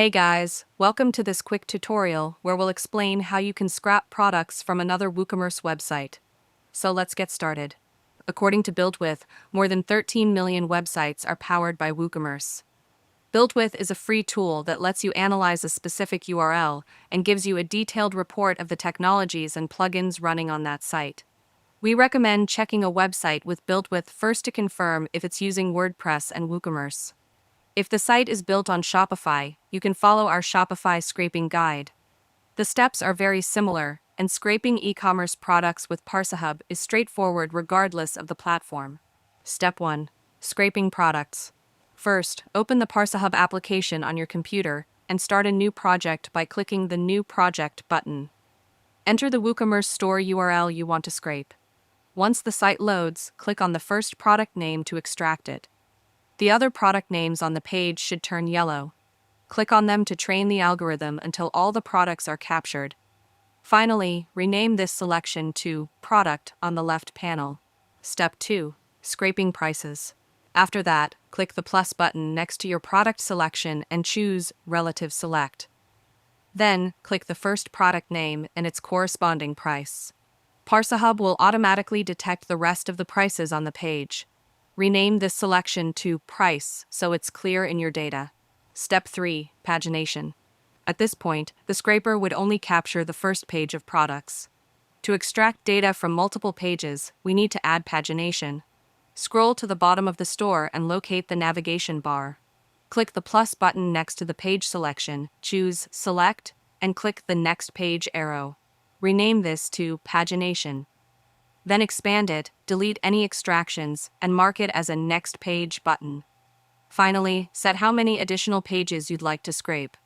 Hey guys, welcome to this quick tutorial where we'll explain how you can scrap products from another Woocommerce website. So let's get started. According to BuildWith, more than 13 million websites are powered by Woocommerce. BuildWith is a free tool that lets you analyze a specific URL and gives you a detailed report of the technologies and plugins running on that site. We recommend checking a website with BuildWith first to confirm if it's using WordPress and Woocommerce. If the site is built on Shopify, you can follow our Shopify scraping guide. The steps are very similar, and scraping e-commerce products with ParsaHub is straightforward regardless of the platform. Step 1. Scraping products. First, open the ParsaHub application on your computer and start a new project by clicking the New Project button. Enter the WooCommerce store URL you want to scrape. Once the site loads, click on the first product name to extract it. The other product names on the page should turn yellow. Click on them to train the algorithm until all the products are captured. Finally, rename this selection to Product on the left panel. Step 2. Scraping prices. After that, click the plus button next to your product selection and choose Relative Select. Then, click the first product name and its corresponding price. ParsaHub will automatically detect the rest of the prices on the page. Rename this selection to Price so it's clear in your data. Step 3. Pagination. At this point, the scraper would only capture the first page of products. To extract data from multiple pages, we need to add pagination. Scroll to the bottom of the store and locate the navigation bar. Click the plus button next to the page selection, choose Select, and click the Next Page arrow. Rename this to Pagination. Then expand it, delete any extractions, and mark it as a Next Page button. Finally, set how many additional pages you'd like to scrape.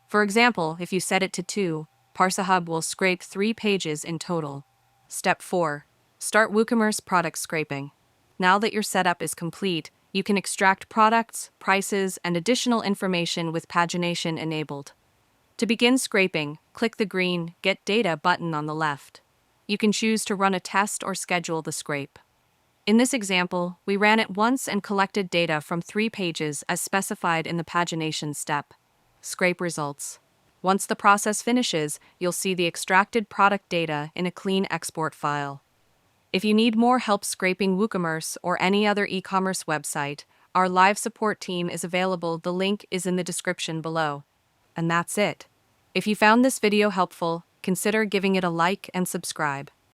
For example, if you set it to 2, ParsaHub will scrape 3 pages in total. Step 4. Start Woocommerce product scraping. Now that your setup is complete, you can extract products, prices, and additional information with pagination enabled. To begin scraping, click the green Get Data button on the left. You can choose to run a test or schedule the scrape. In this example, we ran it once and collected data from 3 pages as specified in the pagination step. Scrape results. Once the process finishes, you'll see the extracted product data in a clean export file. If you need more help scraping Woocommerce or any other e-commerce website, our live support team is available. The link is in the description below. And that's it. If you found this video helpful, consider giving it a like and subscribe.